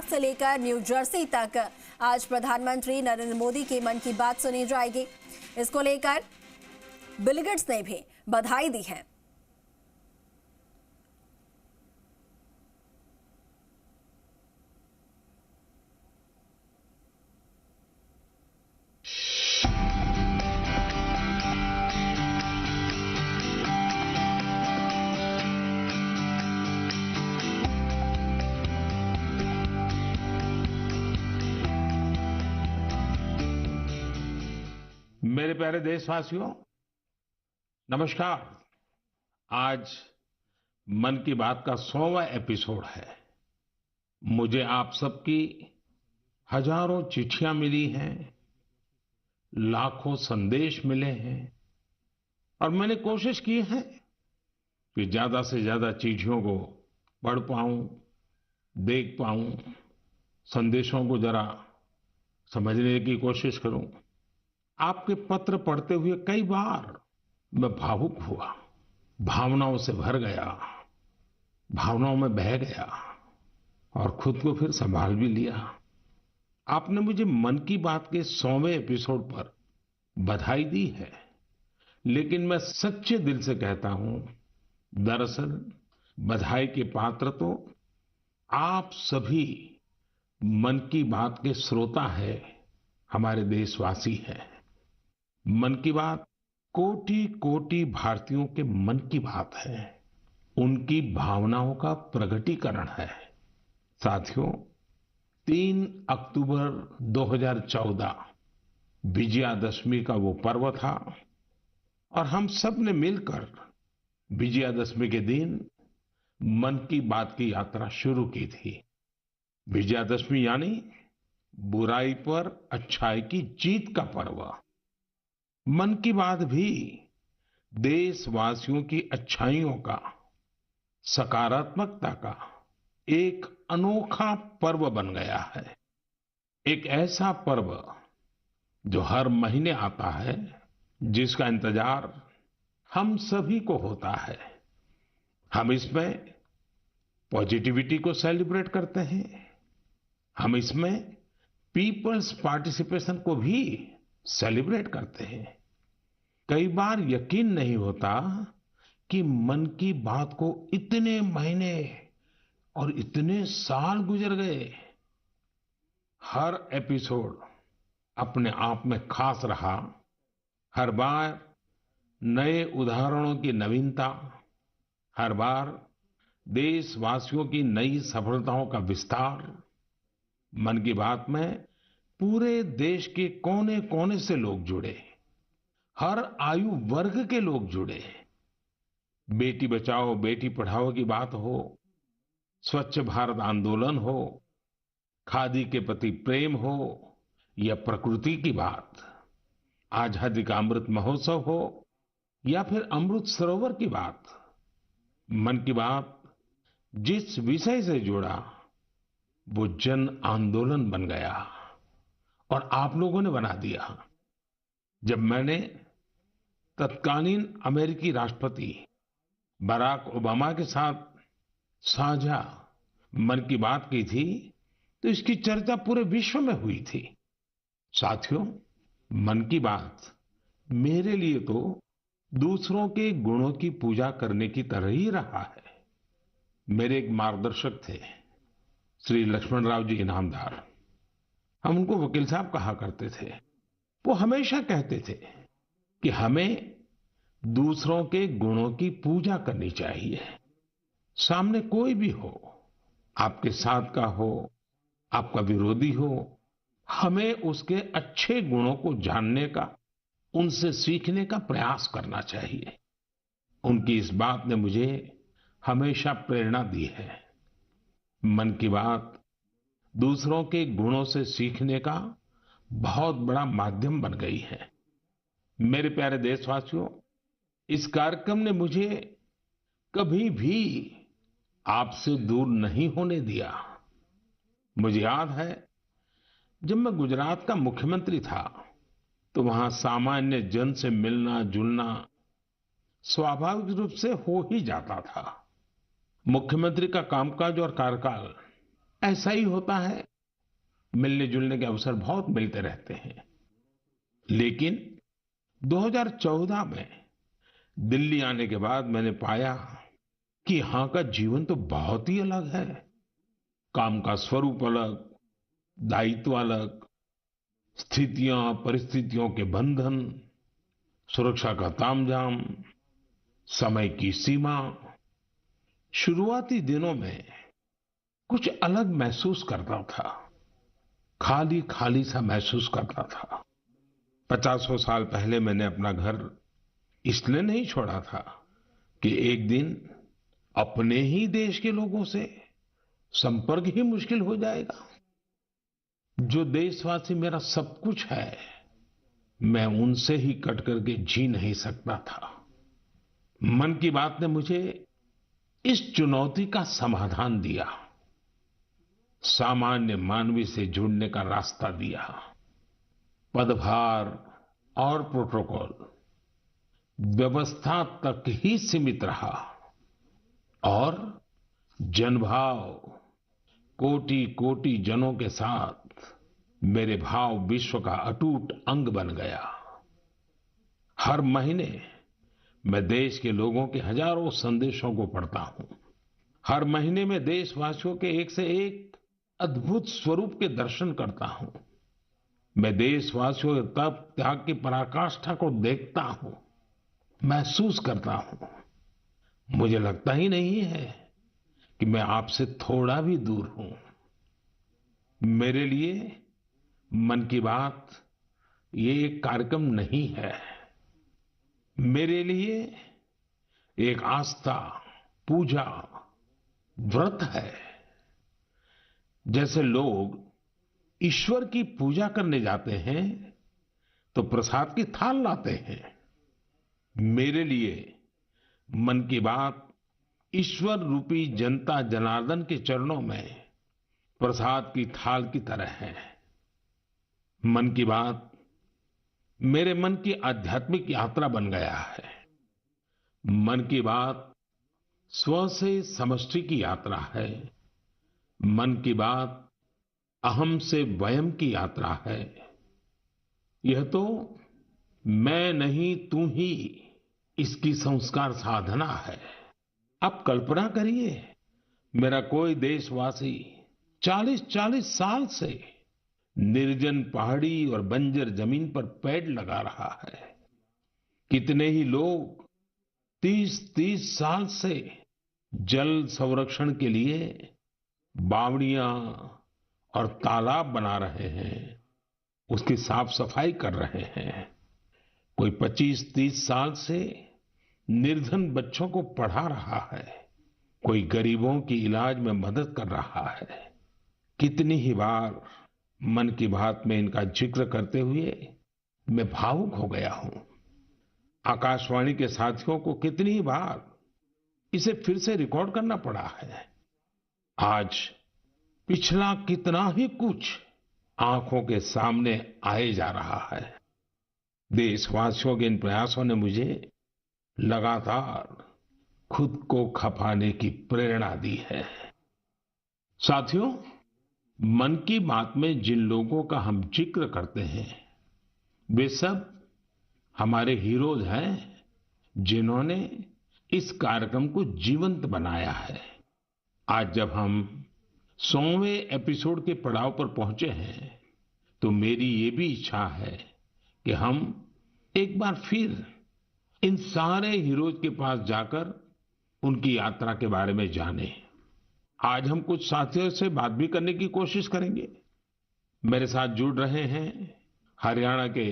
से लेकर new Jersey तक आज प्रधानमंत्री नरेंद्र मोदी की मन की बात सुनी जाएगी। इसको लेकर बिल गेट्स ने भी बधाई दी है। मेरे प्यारे देशवासियों, नमस्कार। आज मन की बात का 100वां एपिसोड है। मुझे आप सबकी हजारों चिट्ठियां मिली हैं, लाखों संदेश मिले हैं और मैंने कोशिश की है कि ज्यादा से ज्यादा चिट्ठियों को पढ़ पाऊं, देख पाऊं, संदेशों को जरा समझने की कोशिश करूं। आपके पत्र पढ़ते हुए कई बार मैं भावुक हुआ, भावनाओं से भर गया, भावनाओं में बह गया और खुद को फिर संभाल भी लिया। आपने मुझे मन की बात के 100वें एपिसोड पर बधाई दी है, लेकिन मैं सच्चे दिल से कहता हूं, दरअसल बधाई के पात्र तो आप सभी मन की बात के श्रोता हैं, हमारे देशवासी हैं। मन की बात कोटि कोटि भारतीयों के मन की बात है, उनकी भावनाओं का प्रकटीकरण है। साथियों, 3 अक्टूबर 2014 विजयादशमी का वो पर्व था और हम सब ने मिलकर विजयादशमी के दिन मन की बात की यात्रा शुरू की थी। विजयादशमी यानी बुराई पर अच्छाई की जीत का पर्व। मन की बात भी देशवासियों की अच्छाइयों का, सकारात्मकता का एक अनोखा पर्व बन गया है। एक ऐसा पर्व जो हर महीने आता है, जिसका इंतजार हम सभी को होता है। हम इसमें पॉजिटिविटी को सेलिब्रेट करते हैं, हम इसमें पीपल्स पार्टिसिपेशन को भी सेलिब्रेट करते हैं। कई बार यकीन नहीं होता कि मन की बात को इतने महीने और इतने साल गुजर गए। हर एपिसोड अपने आप में खास रहा। हर बार नए उदाहरणों की नवीनता, हर बार देशवासियों की नई सफलताओं का विस्तार। मन की बात में पूरे देश के कोने कोने से लोग जुड़े, हर आयु वर्ग के लोग जुड़े। बेटी बचाओ बेटी पढ़ाओ की बात हो, स्वच्छ भारत आंदोलन हो, खादी के प्रति प्रेम हो या प्रकृति की बात, आजादी का अमृत महोत्सव हो या फिर अमृत सरोवर की बात। मन की बात जिस विषय से जुड़ा वो जन आंदोलन बन गया और आप लोगों ने बना दिया। जब मैंने तत्कालीन अमेरिकी राष्ट्रपति बराक ओबामा के साथ साझा मन की बात की थी, तो इसकी चर्चा पूरे विश्व में हुई थी। साथियों, मन की बात मेरे लिए तो दूसरों के गुणों की पूजा करने की तरह ही रहा है। मेरे एक मार्गदर्शक थे, श्री लक्ष्मण राव जी इनामदार। हम उनको वकील साहब कहा करते थे। वो हमेशा कहते थे कि हमें दूसरों के गुणों की पूजा करनी चाहिए। सामने कोई भी हो, आपके साथ का हो, आपका विरोधी हो, हमें उसके अच्छे गुणों को जानने का, उनसे सीखने का प्रयास करना चाहिए। उनकी इस बात ने मुझे हमेशा प्रेरणा दी है। मन की बात दूसरों के गुणों से सीखने का बहुत बड़ा माध्यम बन गई है। मेरे प्यारे देशवासियों, इस कार्यक्रम ने मुझे कभी भी आपसे दूर नहीं होने दिया। मुझे याद है, जब मैं गुजरात का मुख्यमंत्री था तो वहां सामान्य जन से मिलना जुलना स्वाभाविक रूप से हो ही जाता था। मुख्यमंत्री का कामकाज और कार्यकाल ऐसा ही होता है, मिलने जुलने के अवसर बहुत मिलते रहते हैं। लेकिन 2014 में दिल्ली आने के बाद मैंने पाया कि यहाँ का जीवन तो बहुत ही अलग है। काम का स्वरूप अलग, दायित्व अलग, स्थितियां परिस्थितियों के बंधन, सुरक्षा का तामझाम, समय की सीमा। शुरुआती दिनों में कुछ अलग महसूस करता था, खाली खाली सा महसूस करता था। 50 साल पहले मैंने अपना घर इसलिए नहीं छोड़ा था कि एक दिन अपने ही देश के लोगों से संपर्क ही मुश्किल हो जाएगा। जो देशवासी मेरा सब कुछ है, मैं उनसे ही कट करके जी नहीं सकता था। मन की बात ने मुझे इस चुनौती का समाधान दिया, सामान्य मानवी से जुड़ने का रास्ता दिया। पदभार और प्रोटोकॉल व्यवस्था तक ही सीमित रहा और जनभाव कोटि कोटि जनों के साथ मेरे भाव विश्व का अटूट अंग बन गया। हर महीने मैं देश के लोगों के हजारों संदेशों को पढ़ता हूं। हर महीने में देशवासियों के एक से एक अद्भुत स्वरूप के दर्शन करता हूं। मैं देशवासियों के तप त्याग की पराकाष्ठा को देखता हूं, महसूस करता हूं। मुझे लगता ही नहीं है कि मैं आपसे थोड़ा भी दूर हूं। मेरे लिए मन की बात ये एक कार्यक्रम नहीं है। मेरे लिए एक आस्था, पूजा, व्रत है। जैसे लोग ईश्वर की पूजा करने जाते हैं तो प्रसाद की थाल लाते हैं, मेरे लिए मन की बात ईश्वर रूपी जनता जनार्दन के चरणों में प्रसाद की थाल की तरह है। मन की बात मेरे मन की आध्यात्मिक यात्रा बन गया है। मन की बात स्व से समष्टि की यात्रा है। मन की बात अहम से वयम की यात्रा है। यह तो मैं नहीं तू ही इसकी संस्कार साधना है। आप कल्पना करिए, मेरा कोई देशवासी 40-40 साल से निर्जन पहाड़ी और बंजर जमीन पर पेड़ लगा रहा है। कितने ही लोग 30-30 साल से जल संरक्षण के लिए बावड़ियां और तालाब बना रहे हैं, उसकी साफ सफाई कर रहे हैं। कोई 25-30 साल से निर्धन बच्चों को पढ़ा रहा है, कोई गरीबों की इलाज में मदद कर रहा है। कितनी ही बार मन की बात में इनका जिक्र करते हुए मैं भावुक हो गया हूं। आकाशवाणी के साथियों को कितनी ही बार इसे फिर से रिकॉर्ड करना पड़ा है। आज पिछला कितना ही कुछ आंखों के सामने आए जा रहा है। देशवासियों के इन प्रयासों ने मुझे लगातार खुद को खपाने की प्रेरणा दी है। साथियों, मन की बात में जिन लोगों का हम जिक्र करते हैं, वे सब हमारे हीरोज हैं, जिन्होंने इस कार्यक्रम को जीवंत बनाया है। आज जब हम 100वें एपिसोड के पड़ाव पर पहुंचे हैं, तो मेरी ये भी इच्छा है कि हम एक बार फिर इन सारे हीरोज के पास जाकर उनकी यात्रा के बारे में जानें। आज हम कुछ साथियों से बात भी करने की कोशिश करेंगे। मेरे साथ जुड़ रहे हैं हरियाणा के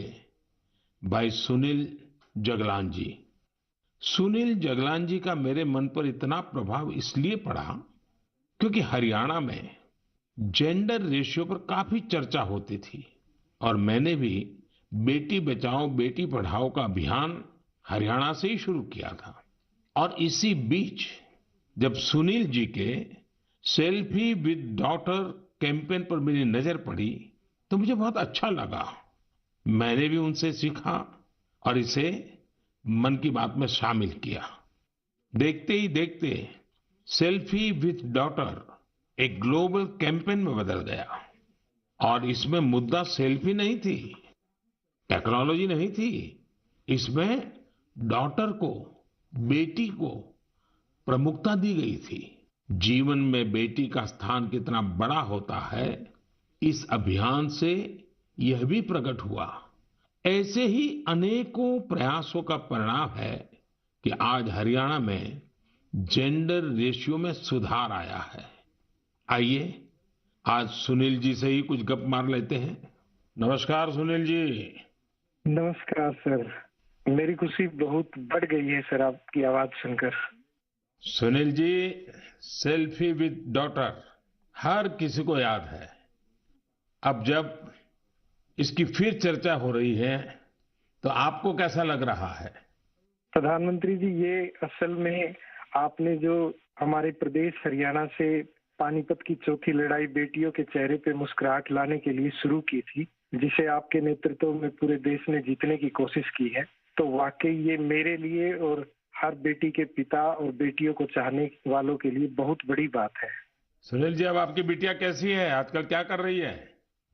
भाई सुनील जगलान जी। सुनील जगलान जी का मेरे मन पर इतना प्रभाव इसलिए पड़ा क्योंकि हरियाणा में जेंडर रेशियो पर काफी चर्चा होती थी और मैंने भी बेटी बचाओ बेटी पढ़ाओ का अभियान हरियाणा से ही शुरू किया था। और इसी बीच जब सुनील जी के सेल्फी विद डॉटर कैंपेन पर मेरी नजर पड़ी तो मुझे बहुत अच्छा लगा। मैंने भी उनसे सीखा और इसे मन की बात में शामिल किया। देखते ही देखते सेल्फी विद डॉटर एक ग्लोबल कैंपेन में बदल गया। और इसमें मुद्दा सेल्फी नहीं थी, टेक्नोलॉजी नहीं थी, इसमें डॉटर को, बेटी को प्रमुखता दी गई थी। जीवन में बेटी का स्थान कितना बड़ा होता है, इस अभियान से यह भी प्रकट हुआ। ऐसे ही अनेकों प्रयासों का परिणाम है कि आज हरियाणा में जेंडर रेशियो में सुधार आया है। आइए आज सुनील जी से ही कुछ गप मार लेते हैं। नमस्कार सुनील जी। नमस्कार सर, मेरी खुशी बहुत बढ़ गई है सर आपकी आवाज सुनकर। Sunil ji, selfie with daughter हर किसी को याद है। अब जब इसकी फिर चर्चा हो रही है तो आपको कैसा लग रहा है? प्रधानमंत्री जी, ये असल में आपने जो हमारे प्रदेश हरियाणा से पानीपत की चौथी लड़ाई बेटियों के चेहरे पे मुस्कुराहट लाने के लिए शुरू की थी, जिसे आपके नेतृत्व में पूरे देश ने जीतने की कोशिश की है, तो वाकई ये मेरे लिए और हर बेटी के पिता और बेटियों को चाहने वालों के लिए बहुत बड़ी बात है। सुनील जी, अब आपकी बिटिया कैसी है, आजकल क्या कर रही है?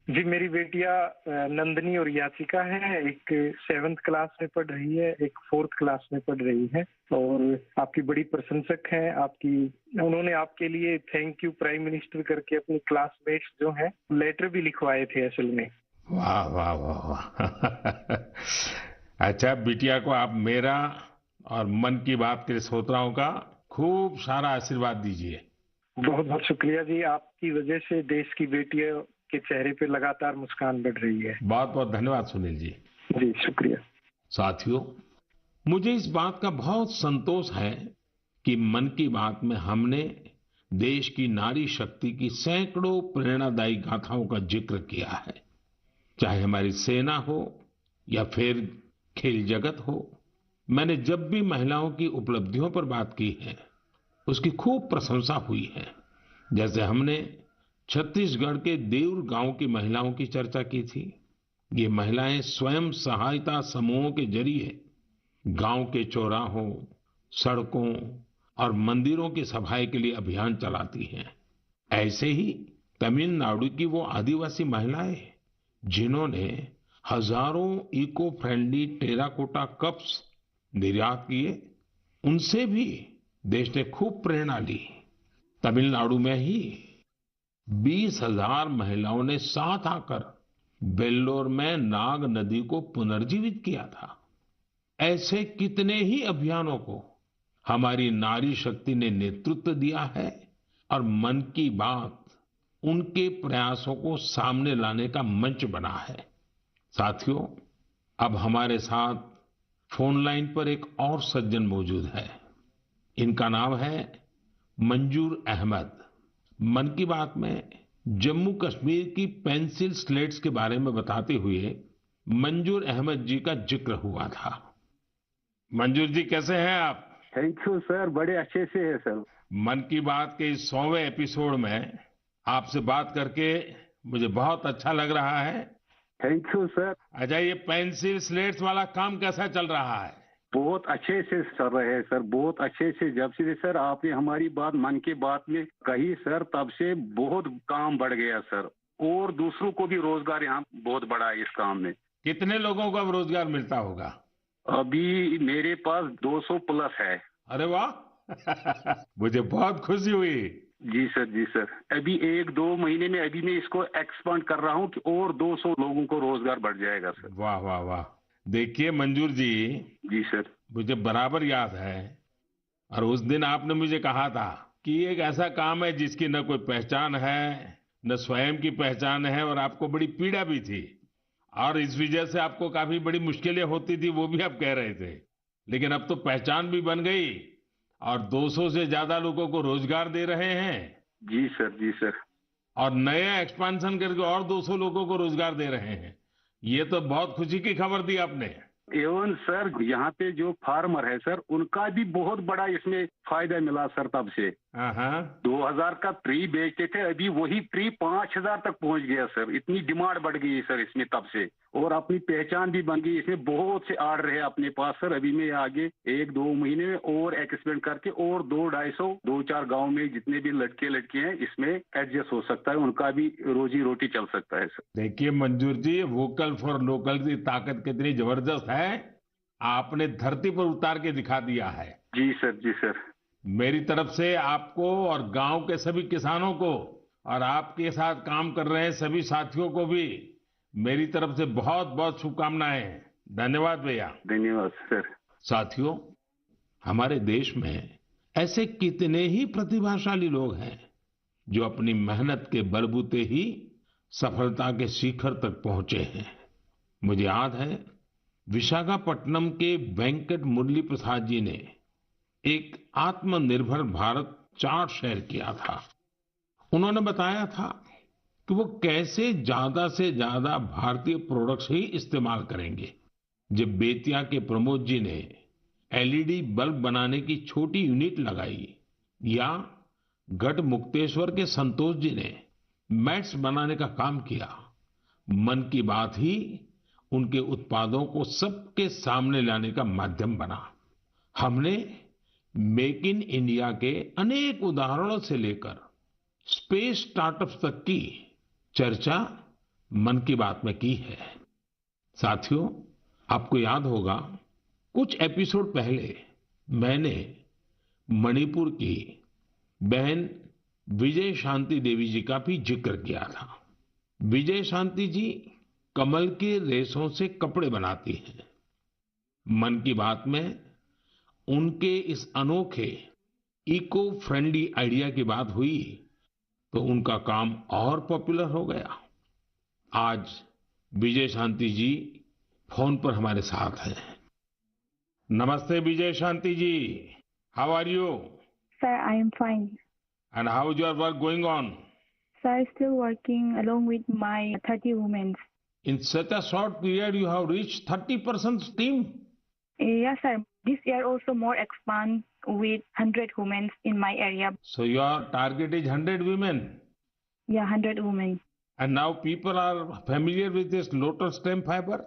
जी, मेरी बेटियां नंदनी और याचिका है। एक 7th क्लास में पढ़ रही है, एक 4th क्लास में पढ़ रही है और आपकी बड़ी प्रशंसक हैं। उन्होंने आपके लिए थैंक यू प्राइम मिनिस्टर करके अपनी क्लासमेट्स जो हैं लेटर भी लिखवाए थे असल में। वाह वाह वाह वाह। अच्छा, बिटिया को आप मेरा और मन की बात के श्रोताओं का खूब सारा आशीर्वाद दीजिए। बहुत बहुत शुक्रिया जी, आपकी वजह से देश की बेटियों के चेहरे पे लगातार मुस्कान बढ़ रही है। बहुत बहुत धन्यवाद सुनील जी। जी शुक्रिया। साथियों, मुझे इस बात का बहुत संतोष है कि मन की बात में हमने देश की नारी शक्ति की सैकड़ों प्रेरणादायी गाथाओं का जिक्र किया है। चाहे हमारी सेना हो या फिर खेल जगत हो, मैंने जब भी महिलाओं की उपलब्धियों पर बात की है उसकी खूब प्रशंसा हुई है। जैसे हमने छत्तीसगढ़ के देउर गांव की महिलाओं की चर्चा की थी। ये महिलाएं स्वयं सहायता समूहों के जरिए गांव के चौराहों, सड़कों और मंदिरों की सफाई के लिए अभियान चलाती हैं। ऐसे ही तमिलनाडु की वो आदिवासी महिलाएं जिन्होंने हजारों इको फ्रेंडली टेराकोटा कप्स निर्यात किए, उनसे भी देश ने खूब प्रेरणा ली। तमिलनाडु में ही 20,000 महिलाओं ने साथ आकर वेल्लोर में नाग नदी को पुनर्जीवित किया था। ऐसे कितने ही अभियानों को हमारी नारी शक्ति ने नेतृत्व दिया है और मन की बात उनके प्रयासों को सामने लाने का मंच बना है। साथियों, अब हमारे साथ फोन लाइन पर एक और सज्जन मौजूद है। इनका नाम है मंजूर अहमद। मन की बात में जम्मू कश्मीर की पेंसिल स्लेट्स के बारे में बताते हुए मंजूर अहमद जी का जिक्र हुआ था। मंजूर जी, कैसे हैं आप? थैंक यू सर, बड़े अच्छे से है सर। मन की बात के इस 100वें एपिसोड में आपसे बात करके मुझे बहुत अच्छा लग रहा है। Thank you sir. अच्छा, ये पेंसिल स्लेट्स वाला काम कैसा चल रहा है? बहुत अच्छे से चल रहे हैं सर, बहुत अच्छे से। जब से सर आपने हमारी बात मन की बात में कही सर, तब से बहुत काम बढ़ गया सर, और दूसरों को भी रोजगार यहाँ बहुत बड़ा है इस काम में। कितने लोगों को अब रोजगार मिलता होगा? अभी मेरे पास 200 प्लस है। अरे वाह। मुझे बहुत खुशी हुई। जी सर, जी सर। अभी 1-2 महीने में अभी मैं इसको एक्सपांड कर रहा हूँ कि और 200 लोगों को रोजगार बढ़ जाएगा सर। वाह वाह वाह। देखिए मंजूर जी। जी सर। मुझे बराबर याद है, और उस दिन आपने मुझे कहा था कि एक ऐसा काम है जिसकी न कोई पहचान है, न स्वयं की पहचान है, और आपको बड़ी पीड़ा भी थी और इस वजह से आपको काफी बड़ी मुश्किलें होती थी, वो भी आप कह रहे थे। लेकिन अब तो पहचान भी बन गई और 200 से ज्यादा लोगों को रोजगार दे रहे हैं। जी सर, जी सर। और नया एक्सपांशन करके और 200 लोगों को रोजगार दे रहे हैं। ये तो बहुत खुशी की खबर दी आपने। एवं सर, यहाँ पे जो फार्मर है सर, उनका भी बहुत बड़ा इसमें फायदा मिला सर तब से। हाँ। 2000 का ट्री बेचते थे, अभी वही ट्री 5000 तक पहुंच गया सर। इतनी डिमांड बढ़ गई है सर इसमें तब से, और अपनी पहचान भी बन गई। इसमें बहुत से आर्डर है अपने पास सर। अभी मैं आगे 1-2 महीने में और एक्सपेंड करके और 200-250 2-4 गांव में जितने भी लड़के लड़के हैं इसमें एडजस्ट हो सकता है, उनका भी रोजी रोटी चल सकता है सर। देखिए मंजूर जी, वोकल फॉर लोकल की ताकत कितनी जबरदस्त है, आपने धरती पर उतार के दिखा दिया है। जी सर, जी सर। मेरी तरफ से आपको और गांव के सभी किसानों को और आपके साथ काम कर रहे हैं सभी साथियों को भी मेरी तरफ से बहुत बहुत शुभकामनाएं। धन्यवाद भैया। धन्यवाद सर। साथियों, हमारे देश में ऐसे कितने ही प्रतिभाशाली लोग हैं जो अपनी मेहनत के बलबूते ही सफलता के शिखर तक पहुंचे हैं। मुझे याद है विशाखापट्टनम के वेंकट मुरली प्रसाद जी ने एक आत्मनिर्भर भारत चार्ट शेयर किया था। उन्होंने बताया था कि वो कैसे ज्यादा से ज्यादा भारतीय प्रोडक्ट्स ही इस्तेमाल करेंगे। जब बेतिया के प्रमोद जी ने एलईडी बल्ब बनाने की छोटी यूनिट लगाई, या गढ़ मुक्तेश्वर के संतोष जी ने मैट्स बनाने का काम किया, मन की बात ही उनके उत्पादों को सबके सामने लाने का माध्यम बना। हमने मेक इन इंडिया के अनेक उदाहरणों से लेकर स्पेस स्टार्टअप्स तक की चर्चा मन की बात में की है। साथियों, आपको याद होगा कुछ एपिसोड पहले मैंने मणिपुर की बहन विजय शांति देवी जी का भी जिक्र किया था। विजय शांति जी कमल के रेशों से कपड़े बनाती हैं। मन की बात में उनके इस अनोखे इको फ्रेंडली आइडिया की बात हुई तो उनका काम और पॉपुलर हो गया। आज विजय शांति जी फोन पर हमारे साथ हैं। नमस्ते Vijay Shanti ji, how are you? Sir, I am fine. And how is your work going on? Sir, still working along with my 30 women. In such a short period you have reached 30% team? Yes, sir. This year also more expand with 100 women in my area. So your target is 100 women? Yeah, 100 women. And now people are familiar with this lotus stem fiber?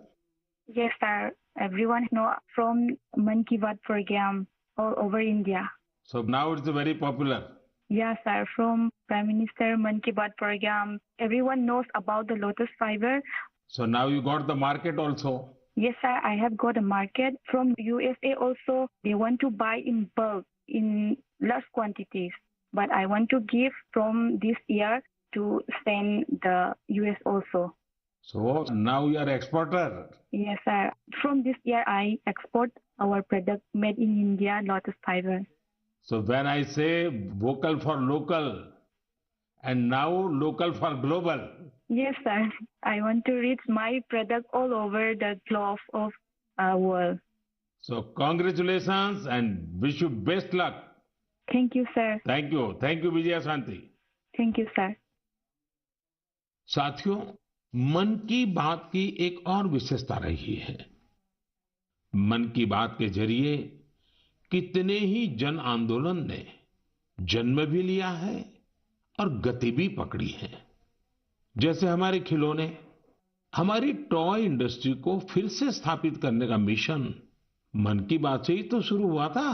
Yes, sir. Everyone know from Man Ki Baat program all over India. So now it's very popular. Yes, sir. From Prime Minister Man Ki Baat program, everyone knows about the lotus fiber. So now you got the market also? Yes, sir. I have got a market from USA also. They want to buy in bulk, in large quantities. But I want to give from this year to send the US also. So now you are exporter? Yes, sir. From this year, I export our product made in India, lotus fiber. So when I say vocal for local and now local for global. Yes, sir. I want to reach my product all over the globe of world. So congratulations and wish you best luck. Thank you, sir. Thank you. Thank you, Vijaya Shanti. Thank you, sir. साथियों, मन की बात की एक और विशेषता रही है। मन की बात के जरिए कितने ही जन आंदोलन ने जन्म भी लिया है और गति भी पकड़ी है। जैसे हमारे खिलौने, हमारी टॉय इंडस्ट्री को फिर से स्थापित करने का मिशन मन की बात से ही तो शुरू हुआ था।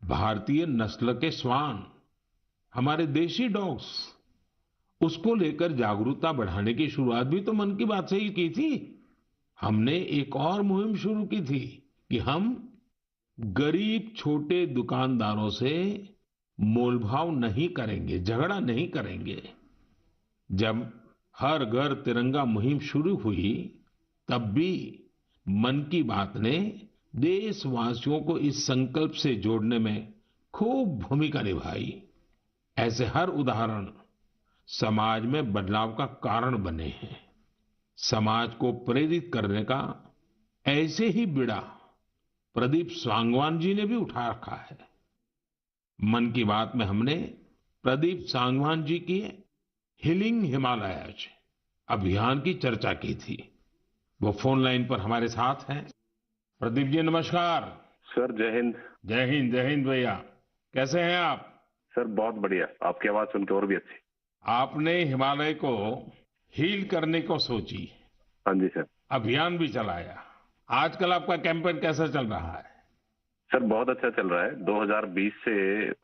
भारतीय नस्ल के श्वान, हमारे देशी डॉग्स, उसको लेकर जागरूकता बढ़ाने की शुरुआत भी तो मन की बात से ही की थी। हमने एक और मुहिम शुरू की थी कि हम गरीब छोटे दुकानदारों से मोलभाव नहीं करेंगे, झगड़ा नहीं करेंगे। जब हर घर तिरंगा मुहिम शुरू हुई तब भी मन की बात ने देशवासियों को इस संकल्प से जोड़ने में खूब भूमिका निभाई। ऐसे हर उदाहरण समाज में बदलाव का कारण बने हैं। समाज को प्रेरित करने का ऐसे ही बीड़ा प्रदीप सांगवान जी ने भी उठा रखा है। मन की बात में हमने प्रदीप सांगवान जी की हीलिंग हिमालयज अभियान की चर्चा की थी। वो फोन लाइन पर हमारे साथ हैं। प्रदीप जी नमस्कार। सर जय हिंद। जय हिंद, जय हिंद भैया। कैसे हैं आप? सर बहुत बढ़िया, आपकी आवाज सुन के और भी अच्छी। आपने हिमालय को हील करने को सोची, हाँ जी सर। अभियान भी चलाया। आजकल आपका कैंपेन कैसा चल रहा है? सर बहुत अच्छा चल रहा है। 2020 से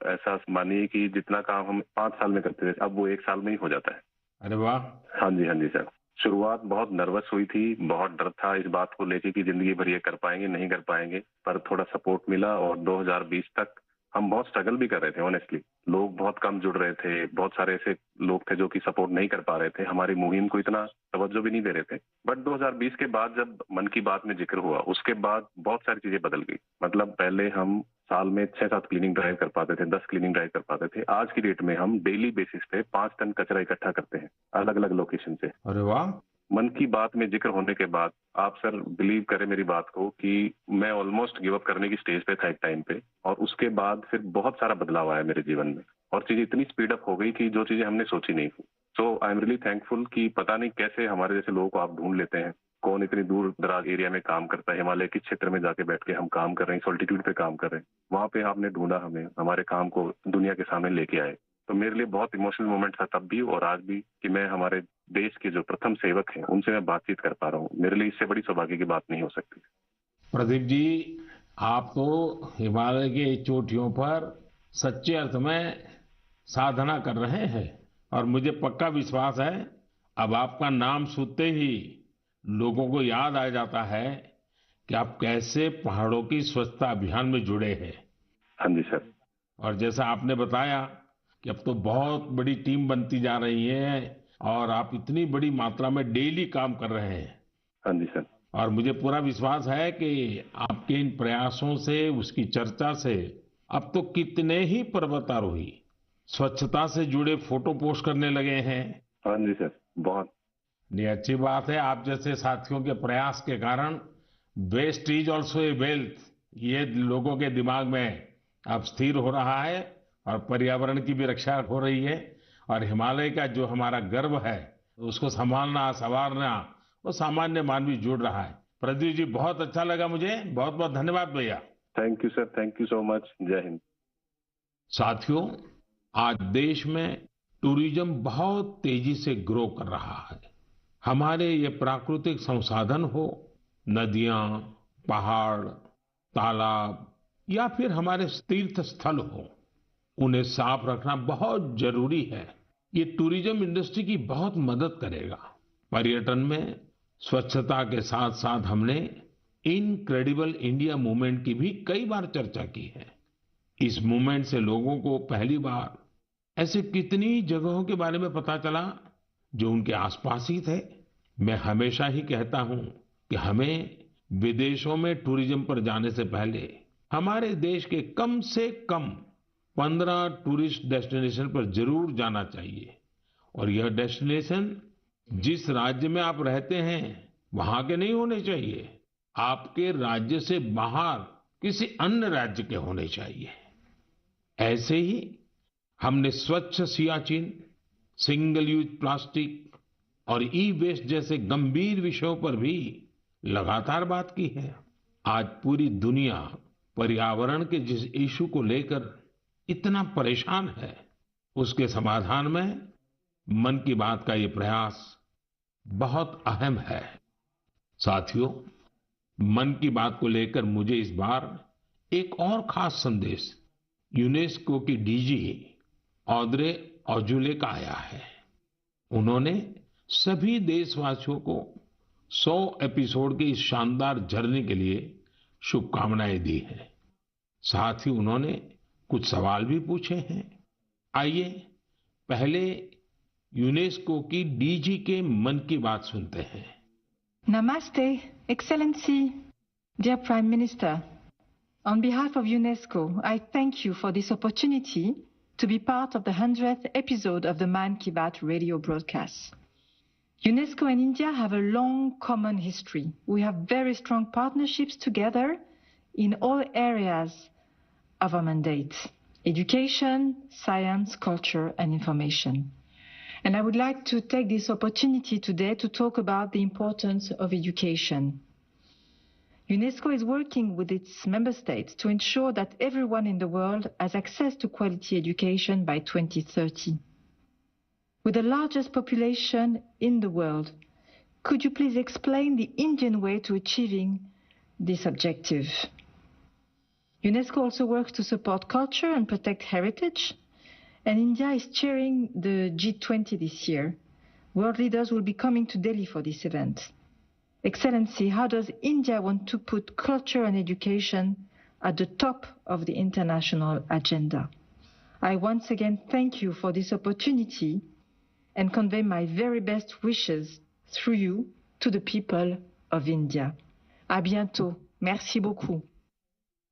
ऐसा मानिए कि जितना काम हम 5 साल में करते थे, अब वो 1 साल में ही हो जाता है। अरे वाह। हाँ जी सर। शुरुआत बहुत नर्वस हुई थी, बहुत डर था इस बात को लेके कि जिंदगी भर ये कर पाएंगे नहीं कर पाएंगे, पर थोड़ा सपोर्ट मिला और 2020 तक हम बहुत स्ट्रगल भी कर रहे थे। ऑनेस्टली लोग बहुत कम जुड़ रहे थे, बहुत सारे ऐसे लोग थे जो कि सपोर्ट नहीं कर पा रहे थे, हमारी मुहिम को इतना तवज्जो भी नहीं दे रहे थे। बट 2020 के बाद जब मन की बात में जिक्र हुआ, उसके बाद बहुत सारी चीजें बदल गई। मतलब पहले हम साल में 6-7 क्लीनिंग ड्राइव कर पाते थे, 10 क्लीनिंग ड्राइव कर पाते थे। आज की डेट में हम डेली बेसिस पे 5 टन कचरा इकट्ठा करते हैं अलग अलग लोकेशन से। अरे वाह। मन की बात में जिक्र होने के बाद आप सर बिलीव करें मेरी बात को कि मैं ऑलमोस्ट गिव अप करने की स्टेज पे था एक टाइम पे, और उसके बाद फिर बहुत सारा बदलाव आया मेरे जीवन में और चीजें इतनी स्पीड अप हो गई कि जो चीजें हमने सोची नहीं थी। सो आई एम रियली थैंकफुल कि पता नहीं कैसे हमारे जैसे लोगों को आप ढूंढ लेते हैं, कौन इतनी दूर दराज एरिया में काम करता है, हिमालय के क्षेत्र में जाके बैठ के हम काम कर रहे हैं, सॉल्टिट्यूड पे काम कर रहे हैं, वहां पे आपने ढूंढा हमें, हमारे काम को दुनिया के सामने लेके आए। तो मेरे लिए बहुत इमोशनल मोमेंट था तब भी और आज भी कि मैं हमारे देश के जो प्रथम सेवक हैं उनसे मैं बातचीत कर पा रहा हूँ। मेरे लिए इससे बड़ी सौभाग्य की बात नहीं हो सकती। प्रदीप जी, आप तो हिमालय के चोटियों पर सच्चे अर्थ में साधना कर रहे हैं और मुझे पक्का विश्वास है अब आपका नाम सुनते ही लोगों को याद आ जाता है कि आप कैसे पहाड़ों की स्वच्छता अभियान में जुड़े हैं। हाँ जी सर। और जैसा आपने बताया कि अब तो बहुत बड़ी टीम बनती जा रही है और आप इतनी बड़ी मात्रा में डेली काम कर रहे हैं। हाँ जी सर। और मुझे पूरा विश्वास है कि आपके इन प्रयासों से, उसकी चर्चा से अब तो कितने ही पर्वतारोही स्वच्छता से जुड़े फोटो पोस्ट करने लगे हैं। हाँ जी सर, बहुत। ये अच्छी बात है। आप जैसे साथियों के प्रयास के कारण waste is also a wealth, ये लोगों के दिमाग में अब स्थिर हो रहा है और पर्यावरण की भी रक्षा हो रही है और हिमालय का जो हमारा गर्व है उसको संभालना, संवारना वो सामान्य मानवी जुड़ रहा है। प्रदीप जी, बहुत अच्छा लगा मुझे। बहुत बहुत धन्यवाद भैया। Thank you sir, thank you so much. जय हिंद। साथियों, आज देश में टूरिज्म बहुत तेजी से ग्रो कर रहा है। हमारे ये प्राकृतिक संसाधन हो, नदियां, पहाड़, तालाब या फिर हमारे तीर्थ स्थल हो, उन्हें साफ रखना बहुत जरूरी है। ये टूरिज्म इंडस्ट्री की बहुत मदद करेगा। पर्यटन में स्वच्छता के साथ साथ हमने इनक्रेडिबल इंडिया मूवमेंट की भी कई बार चर्चा की है। इस मूवमेंट से लोगों को पहली बार ऐसे कितनी जगहों के बारे में पता चला जो उनके आसपास ही थे। मैं हमेशा ही कहता हूं कि हमें विदेशों में टूरिज्म पर जाने से पहले हमारे देश के कम से कम 15 टूरिस्ट डेस्टिनेशन पर जरूर जाना चाहिए। और यह डेस्टिनेशन जिस राज्य में आप रहते हैं वहां के नहीं होने चाहिए, आपके राज्य से बाहर किसी अन्य राज्य के होने चाहिए। ऐसे ही हमने स्वच्छ सियाचिन, सिंगल यूज प्लास्टिक और ई वेस्ट जैसे गंभीर विषयों पर भी लगातार बात की है। आज पूरी दुनिया पर्यावरण के जिस इशू को लेकर इतना परेशान है, उसके समाधान में मन की बात का ये प्रयास बहुत अहम है। साथियों, मन की बात को लेकर मुझे इस बार एक और खास संदेश यूनेस्को की डीजी ऑद्रे ऑजुले का आया है। उन्होंने सभी देशवासियों को 100 एपिसोड की इस शानदार जर्नी के लिए शुभकामनाएं दी हैं। साथ ही उन्होंने कुछ सवाल भी पूछे हैं। आइए पहले यूनेस्को की डीजी के मन की बात सुनते हैं। Namaste, Excellency, dear Prime Minister. On behalf of UNESCO, I thank you for this opportunity to be part of the 100th episode of the Man Ki Baat radio broadcast. UNESCO and India have a long common history. We have very strong partnerships together in all areas of our mandate: education, science, culture, and information. And I would like to take this opportunity today to talk about the importance of education. UNESCO is working with its member states to ensure that everyone in the world has access to quality education by 2030. With the largest population in the world, could you please explain the Indian way to achieving this objective? UNESCO also works to support culture and protect heritage, and India is chairing the G20 this year. World leaders will be coming to Delhi for this event. Excellency, how does India want to put culture and education at the top of the international agenda? I once again thank you for this opportunity and convey my very best wishes through you to the people of India. À bientôt. Merci beaucoup.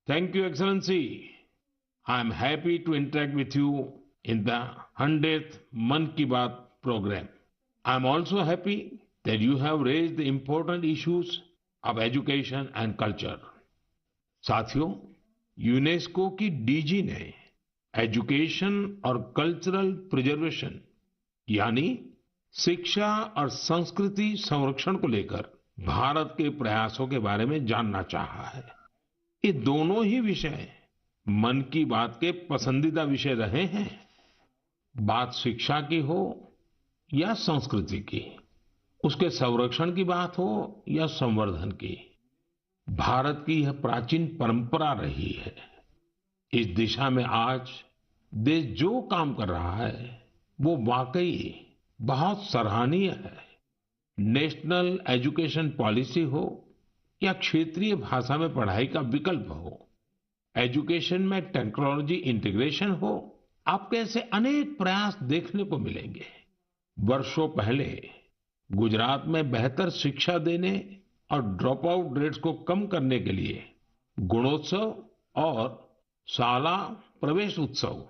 Thank you, Excellency. I am happy to interact with you in the 100th Mann Ki Baat program. I am also happy that you have raised the important issues of education and culture. साथियों, UNESCO की DG ने education और cultural preservation यानी शिक्षा और संस्कृति संरक्षण को लेकर भारत के प्रयासों के बारे में जानना चाहा है। ये दोनों ही विषय मन की बात के पसंदीदा विषय रहे हैं। बात शिक्षा की हो या संस्कृति की, उसके संरक्षण की बात हो या संवर्धन की, भारत की यह प्राचीन परंपरा रही है। इस दिशा में आज देश जो काम कर रहा है वो वाकई बहुत सराहनीय है। नेशनल एजुकेशन पॉलिसी हो या क्षेत्रीय भाषा में पढ़ाई का विकल्प हो, एजुकेशन में टेक्नोलॉजी इंटीग्रेशन हो, आपको ऐसे अनेक प्रयास देखने को मिलेंगे। वर्षों पहले गुजरात में बेहतर शिक्षा देने और ड्रॉप आउट रेट्स को कम करने के लिए गुणोत्सव और शाला प्रवेश उत्सव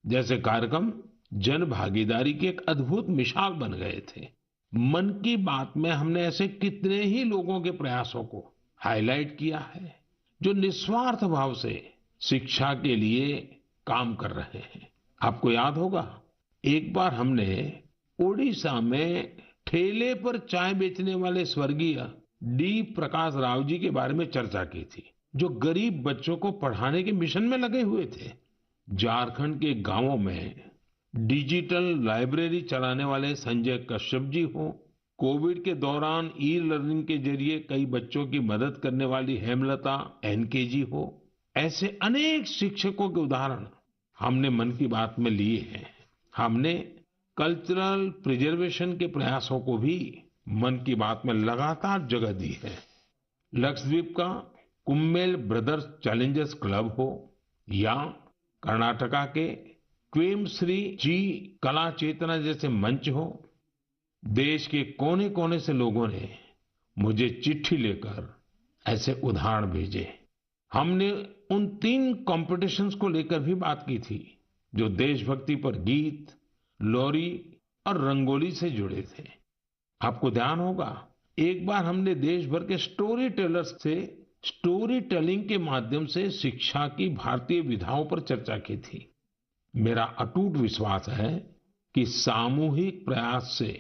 जैसे कार्यक्रम जन भागीदारी की एक अद्भुत मिसाल बन गए थे। मन की बात में हमने ऐसे कितने ही लोगों के प्रयासों को हाईलाइट किया है जो निस्वार्थ भाव से शिक्षा के लिए काम कर रहे हैं। आपको याद होगा, एक बार हमने ओडिशा में ठेले पर चाय बेचने वाले स्वर्गीय डी प्रकाश राव जी के बारे में चर्चा की थी, जो गरीब बच्चों को पढ़ाने के मिशन में लगे हुए थे। झारखंड के गांवों में डिजिटल लाइब्रेरी चलाने वाले संजय कश्यप जी हो, कोविड के दौरान ई लर्निंग के जरिए कई बच्चों की मदद करने वाली हेमलता एनके जी हो, ऐसे अनेक शिक्षकों के उदाहरण हमने मन की बात में लिए हैं। हमने कल्चरल प्रिजर्वेशन के प्रयासों को भी मन की बात में लगातार जगह दी है। लक्षद्वीप का कुम्मेल ब्रदर्स चैलेंजर्स क्लब हो या कर्नाटका के क्वेमश्री जी कला चेतना जैसे मंच हो, देश के कोने कोने से लोगों ने मुझे चिट्ठी लेकर ऐसे उदाहरण भेजे। हमने उन 3 कॉम्पिटिशन्स को लेकर भी बात की थी जो देशभक्ति पर गीत, लोरी और रंगोली से जुड़े थे। आपको ध्यान होगा, एक बार हमने देश भर के स्टोरी टेलर्स से स्टोरी टेलिंग के माध्यम से शिक्षा की भारतीय विधाओं पर चर्चा की थी। मेरा अटूट विश्वास है कि सामूहिक प्रयास से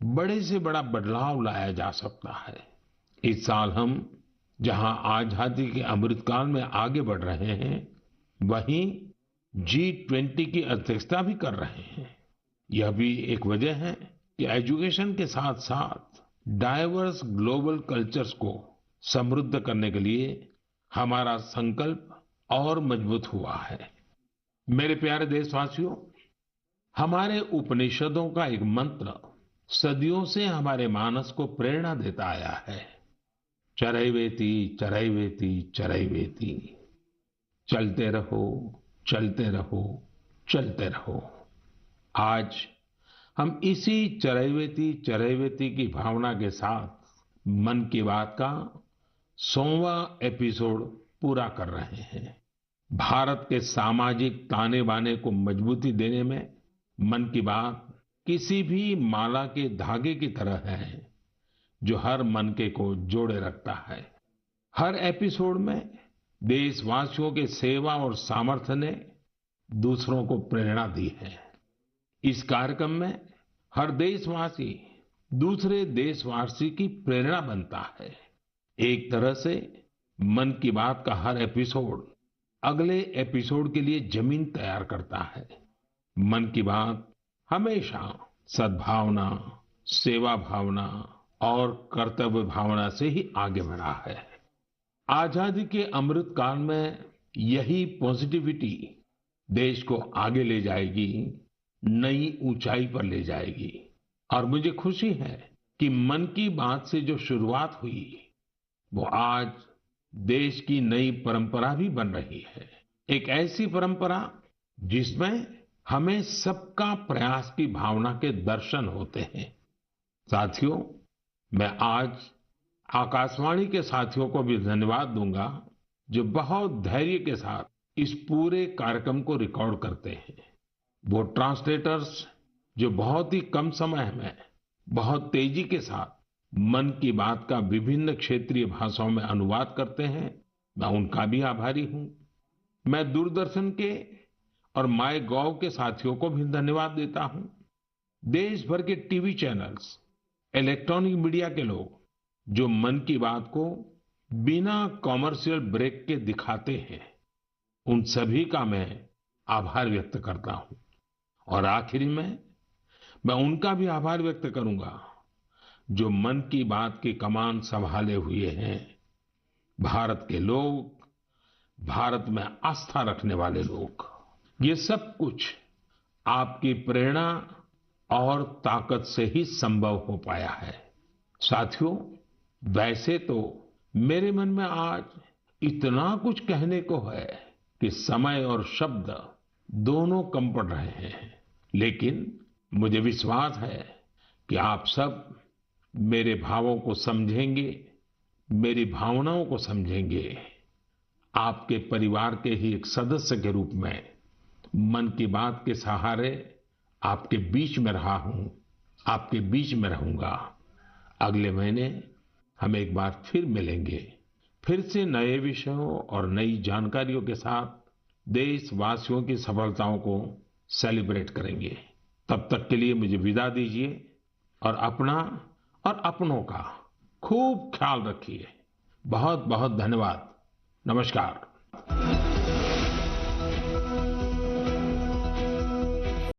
बड़े से बड़ा बदलाव लाया जा सकता है। इस साल हम जहां आजादी के अमृतकाल में आगे बढ़ रहे हैं, वहीं G20 की अध्यक्षता भी कर रहे हैं। यह भी एक वजह है कि एजुकेशन के साथ साथ डाइवर्स ग्लोबल कल्चर्स को समृद्ध करने के लिए हमारा संकल्प और मजबूत हुआ है। मेरे प्यारे देशवासियों, हमारे उपनिषदों का एक मंत्र सदियों से हमारे मानस को प्रेरणा देता आया है, चरैवेति चरैवेति चरैवेति, चलते रहो चलते रहो चलते रहो। आज हम इसी चरैवेति चरैवेति की भावना के साथ मन की बात का 100वां एपिसोड पूरा कर रहे हैं। भारत के सामाजिक ताने बाने को मजबूती देने में मन की बात किसी भी माला के धागे की तरह है जो हर मनके को जोड़े रखता है। हर एपिसोड में देशवासियों के सेवा और सामर्थ्य ने दूसरों को प्रेरणा दी है। इस कार्यक्रम में हर देशवासी दूसरे देशवासी की प्रेरणा बनता है। एक तरह से मन की बात का हर एपिसोड अगले एपिसोड के लिए जमीन तैयार करता है। मन की बात हमेशा सद्भावना, सेवा भावना और कर्तव्य भावना से ही आगे बढ़ा है। आजादी के अमृत काल में यही पॉजिटिविटी देश को आगे ले जाएगी, नई ऊंचाई पर ले जाएगी। और मुझे खुशी है कि मन की बात से जो शुरुआत हुई वो आज देश की नई परंपरा भी बन रही है। एक ऐसी परंपरा जिसमें हमें सबका प्रयास की भावना के दर्शन होते हैं। साथियों, मैं आज आकाशवाणी के साथियों को भी धन्यवाद दूंगा जो बहुत धैर्य के साथ इस पूरे कार्यक्रम को रिकॉर्ड करते हैं। वो ट्रांसलेटर्स जो बहुत ही कम समय में बहुत तेजी के साथ मन की बात का विभिन्न क्षेत्रीय भाषाओं में अनुवाद करते हैं, मैं उनका भी आभारी हूं। मैं दूरदर्शन के और माय गॉव के साथियों को भी धन्यवाद देता हूं। देश भर के टीवी चैनल्स, इलेक्ट्रॉनिक मीडिया के लोग जो मन की बात को बिना कॉमर्शियल ब्रेक के दिखाते हैं, उन सभी का मैं आभार व्यक्त करता हूं। और आखिरी में मैं उनका भी आभार व्यक्त करूंगा जो मन की बात की कमान संभाले हुए हैं। भारत के लोग, भारत में आस्था रखने वाले लोग, ये सब कुछ आपकी प्रेरणा और ताकत से ही संभव हो पाया है। साथियों, वैसे तो मेरे मन में आज इतना कुछ कहने को है कि समय और शब्द दोनों कम पड़ रहे हैं, लेकिन मुझे विश्वास है कि आप सब मेरे भावों को समझेंगे, मेरी भावनाओं को समझेंगे। आपके परिवार के ही एक सदस्य के रूप में मन की बात के सहारे आपके बीच में रहा हूं, आपके बीच में रहूंगा। अगले महीने हम एक बार फिर मिलेंगे, फिर से नए विषयों और नई जानकारियों के साथ देशवासियों की सफलताओं को सेलिब्रेट करेंगे। तब तक के लिए मुझे विदा दीजिए और अपना और अपनों का खूब ख्याल रखिए। बहुत बहुत धन्यवाद। नमस्कार।